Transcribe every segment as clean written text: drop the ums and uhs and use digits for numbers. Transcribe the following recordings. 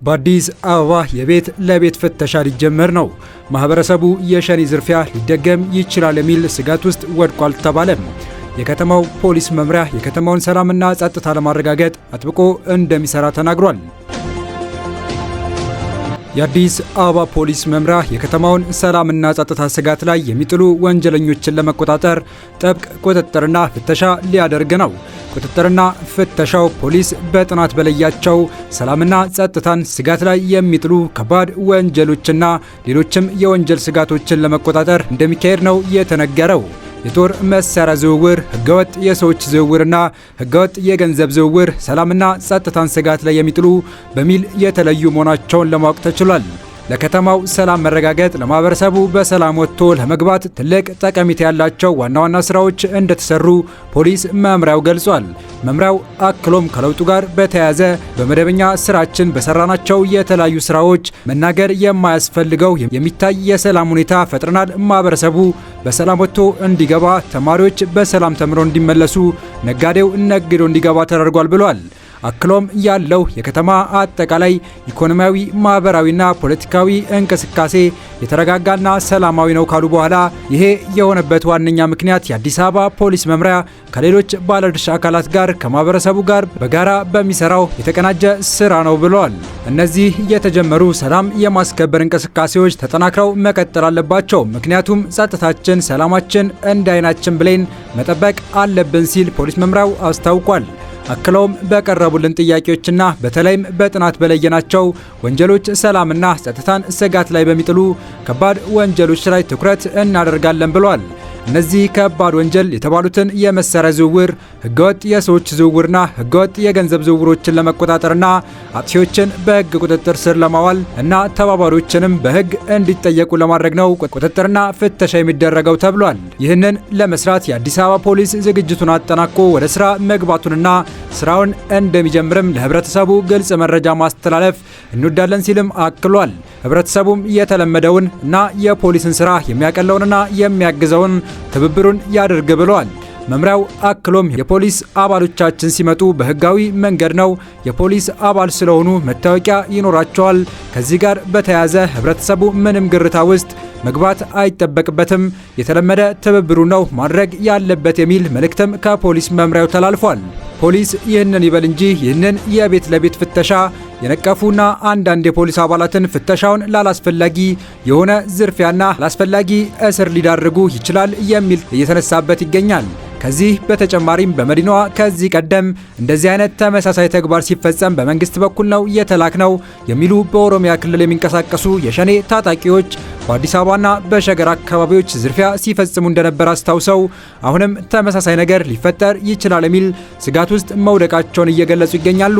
በአዲስ አበባ የቤት ለቤት ፍተሻ ሊጀመር ነው። ማህበረሰቡ የሸኔ ዝርፊያ ሊደገም ይችላል የሚል ስጋት ውስጥ ወድቋል ተባለ። የከተማው ፖሊስ መምሪያ የከተማውን ሰላምና ጸጥታ ለማረጋገጥ አጥብቆ እንደሚሰራ ተናግሯል። የአዲስ አበባ ፖሊስ መምሪያ የከተማውን ሰላምና ጸጥታ ስጋት ላይ የሚጥሉ ወንጀለኞችን ለመቆጣጠር ጥብቅ ቁጥጥርና ፍተሻ ሊያደርግ ነው። ቁጥጥርና ፍተሻው ፖሊስ በጥናት በለያቸው ሰላምና ጸጥታን ስጋት ላይ የሚጥሉ ከባድ ወንጀሎችና ሌሎችም የወንጀል ስጋቶችን ለመቆጣጠር እንደሚካሄድ ነው የተነገረው። የጦር መሳሪያ ዝውውር፣ ህገወጥ የሰዎች ዝውውርና ህገወጥ የገንዘብ ዝውውር ሰላምና ጸጥታን ስጋት ላይ የሚጥሉ በሚል የተለዩ መሆናቸውን ለማወቅ ተችሏል። ለከተማው ሰላም መረጋገጥ ለማህበረሰቡ በሰላም ወጥቶ ለመግባት ትልቅ ጠቀሜታ ያላቸው ዋና ዋና ስራዎች እንደተሰሩ ፖሊስ መምሪያው ገልጿል። መምሪያው አክሎም ከለውጡ ጋር በተያያዘ በመደበኛ ስራችን በሰራናቸው የተለያዩ ስራዎች መናገር የማያስፈልገው የሚታይ የሰላም ሁኔታ ፈጥረናል። ማህበረሰቡ በሰላም ወጥቶ እንዲገባ፣ ተማሪዎች በሰላም ተምረው እንዲመለሱ፣ ነጋዴው ነግዶ እንዲገባ ተደርጓል ብሏል። አክሎም ያለው የከተማ አጠቃላይ ኢኮኖሚያዊ፣ ማህበራዊና ፖለቲካዊ እንቅስቃሴ የተረጋጋና ሰላማዊ ነው ካሉ በኋላ ይሄ የሆነበት ዋነኛ ምክንያት የአዲስ አበባ ፖሊስ መምሪያ ከሌሎች ባለድርሻ አካላት ጋር ከማህበረሰቡ ጋር በጋራ በሚሰራው የተቀናጀ ስራ ነው ብለዋል። እነዚህ የተጀመሩ ሰላም የማስከበር እንቅስቃሴዎች ተጠናክረው መቀጠል አለባቸው። ምክንያቱም ጸጥታችን፣ ሰላማችን እንደ አይናችን ብሌን መጠበቅ አለብን ሲል ፖሊስ መምሪያው አስታውቋል። አክለውም በቀረቡልን ጥያቄዎችና በተለይም በጥናት በለየናቸው ወንጀሎች ሰላምና ጸጥታን ስጋት ላይ በሚጥሉ ከባድ ወንጀሎች ላይ ትኩረት እናደርጋለን ብለዋል። እነዚህ ከባድ ወንጀል የተባሉትን የመሳሪያ ዝውውር፣ ህገወጥ የሰዎች ዝውውርና ህገወጥ የገንዘብ ዝውውሮችን ለመቆጣጠርና አጥፊዎችን በህግ ቁጥጥር ስር ለማዋል እና ተባባሪዎችንም በህግ እንዲጠየቁ ለማድረግ ነው ቁጥጥርና ፍተሻ የሚደረገው ተብሏል። ይህንን ለመስራት የአዲስ አበባ ፖሊስ ዝግጅቱን አጠናቆ ወደ ስራ መግባቱንና ስራውን እንደሚጀምርም ለህብረተሰቡ ግልጽ መረጃ ማስተላለፍ እንወዳለን ሲልም አክሏል። ህብረተሰቡም የተለመደውን እና የፖሊስን ስራ የሚያቀለውንና የሚያግዘውን ትብብሩን ያድርግ ብለዋል። መምሪያው አክሎም የፖሊስ አባሎቻችን ሲመጡ በህጋዊ መንገድ ነው። የፖሊስ አባል ስለሆኑ መታወቂያ ይኖራቸዋል። ከዚህ ጋር በተያያዘ ህብረተሰቡ ምንም ግርታ ውስጥ መግባት አይጠበቅበትም። የተለመደ ትብብሩ ነው ማድረግ ያለበት የሚል መልእክትም ከፖሊስ መምሪያው ተላልፏል። ፖሊስ ይህንን ይበል እንጂ ይህንን የቤት ለቤት ፍተሻ የነቀፉና አንዳንድ የፖሊስ አባላትን ፍተሻውን ላላስፈላጊ የሆነ ዝርፊያና ላላስፈላጊ እስር ሊዳርጉ ይችላል የሚል እየተነሳበት ይገኛል። ከዚህ በተጨማሪም በመዲናዋ ከዚህ ቀደም እንደዚህ አይነት ተመሳሳይ ተግባር ሲፈጸም በመንግስት በኩል ነው የተላክነው የሚሉ በኦሮሚያ ክልል የሚንቀሳቀሱ የሸኔ ታጣቂዎች በአዲስ አበባና በሸገር አካባቢዎች ዝርፊያ ሲፈጽሙ እንደነበር አስታውሰው አሁንም ተመሳሳይ ነገር ሊፈጠር ይችላል የሚል ስጋት ውስጥ መውደቃቸውን እየገለጹ ይገኛሉ።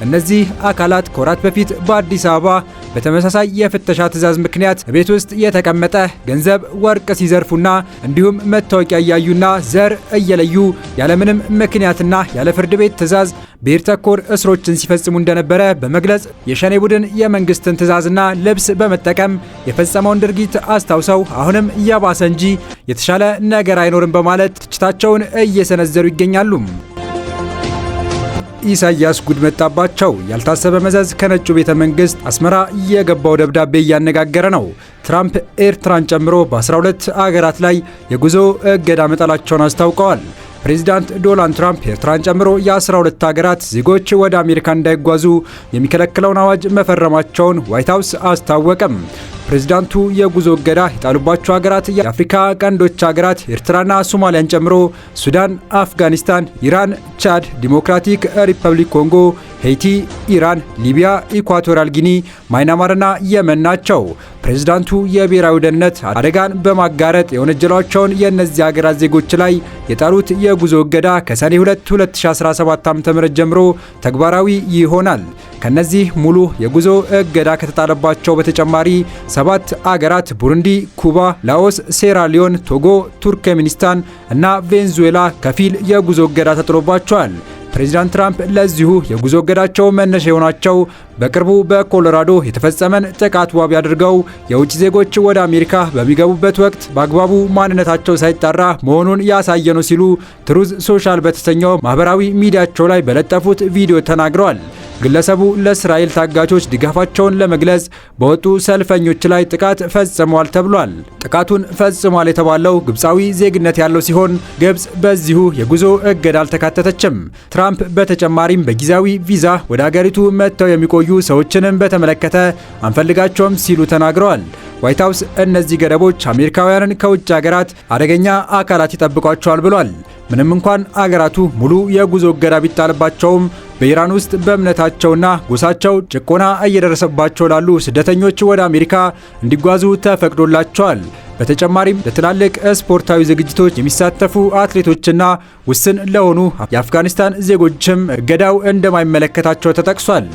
እነዚህ አካላት ከወራት በፊት በአዲስ አበባ በተመሳሳይ የፍተሻ ትዕዛዝ ምክንያት ቤት ውስጥ የተቀመጠ ገንዘብ፣ ወርቅ ሲዘርፉና እንዲሁም መታወቂያ እያዩና ዘር እየለዩ ያለምንም ምክንያትና ያለ ፍርድ ቤት ትዕዛዝ ብሔር ተኮር እስሮችን ሲፈጽሙ እንደነበረ በመግለጽ የሸኔ ቡድን የመንግስትን ትዕዛዝና ልብስ በመጠቀም የፈጸመውን ድርጊት አስታውሰው አሁንም እያባሰ እንጂ የተሻለ ነገር አይኖርም በማለት ትችታቸውን እየሰነዘሩ ይገኛሉ። ኢሳያስ ጉድ መጣባቸው። ያልታሰበ መዘዝ ከነጩ ቤተ መንግስት አስመራ የገባው ደብዳቤ እያነጋገረ ነው። ትራምፕ ኤርትራን ጨምሮ በ12 አገራት ላይ የጉዞ እገዳ መጣላቸውን አስታውቀዋል። ፕሬዚዳንት ዶናልድ ትራምፕ ኤርትራን ጨምሮ የ12 ሀገራት ዜጎች ወደ አሜሪካ እንዳይጓዙ የሚከለክለውን አዋጅ መፈረማቸውን ዋይት ሀውስ አስታወቀም። ፕሬዚዳንቱ የጉዞ እገዳ የጣሉባቸው ሀገራት የአፍሪካ ቀንዶች ሀገራት ኤርትራና ሶማሊያን ጨምሮ ሱዳን፣ አፍጋኒስታን፣ ኢራን፣ ቻድ፣ ዲሞክራቲክ ሪፐብሊክ ኮንጎ፣ ሄይቲ፣ ኢራን፣ ሊቢያ፣ ኢኳቶሪያል ጊኒ፣ ማይናማርና የመን ናቸው። ፕሬዚዳንቱ የብሔራዊ ደህንነት አደጋን በማጋረጥ የወነጀሏቸውን የእነዚህ ሀገራት ዜጎች ላይ የጣሉት የጉዞ እገዳ ከሰኔ 2 2017 ዓ.ም ጀምሮ ተግባራዊ ይሆናል። ከነዚህ ሙሉ የጉዞ እገዳ ከተጣለባቸው በተጨማሪ 7 አገራት ቡሩንዲ፣ ኩባ፣ ላኦስ፣ ሴራሊዮን፣ ቶጎ፣ ቱርክሜኒስታን እና ቬንዙዌላ ከፊል የጉዞ እገዳ ተጥሎባቸዋል። ፕሬዚዳንት ትራምፕ ለዚሁ የጉዞ እገዳቸው መነሻ የሆናቸው በቅርቡ በኮሎራዶ የተፈጸመን ጥቃት ዋቢ አድርገው የውጭ ዜጎች ወደ አሜሪካ በሚገቡበት ወቅት በአግባቡ ማንነታቸው ሳይጣራ መሆኑን ያሳየ ነው ሲሉ ትሩዝ ሶሻል በተሰኘው ማህበራዊ ሚዲያቸው ላይ በለጠፉት ቪዲዮ ተናግረዋል። ግለሰቡ ለእስራኤል ታጋቾች ድጋፋቸውን ለመግለጽ በወጡ ሰልፈኞች ላይ ጥቃት ፈጽሟል ተብሏል። ጥቃቱን ፈጽሟል የተባለው ግብፃዊ ዜግነት ያለው ሲሆን ግብፅ በዚሁ የጉዞ እገዳ አልተካተተችም። ትራምፕ በተጨማሪም በጊዜያዊ ቪዛ ወደ አገሪቱ መጥተው የሚቆዩ ሰዎችንም በተመለከተ አንፈልጋቸውም ሲሉ ተናግረዋል። ዋይት ሀውስ እነዚህ ገደቦች አሜሪካውያንን ከውጭ ሀገራት አደገኛ አካላት ይጠብቋቸዋል ብሏል። ምንም እንኳን አገራቱ ሙሉ የጉዞ እገዳ ቢጣልባቸውም በኢራን ውስጥ በእምነታቸውና ጎሳቸው ጭቆና እየደረሰባቸው ላሉ ስደተኞች ወደ አሜሪካ እንዲጓዙ ተፈቅዶላቸዋል። በተጨማሪም ለትላልቅ ስፖርታዊ ዝግጅቶች የሚሳተፉ አትሌቶችና ውስን ለሆኑ የአፍጋኒስታን ዜጎችም እገዳው እንደማይመለከታቸው ተጠቅሷል።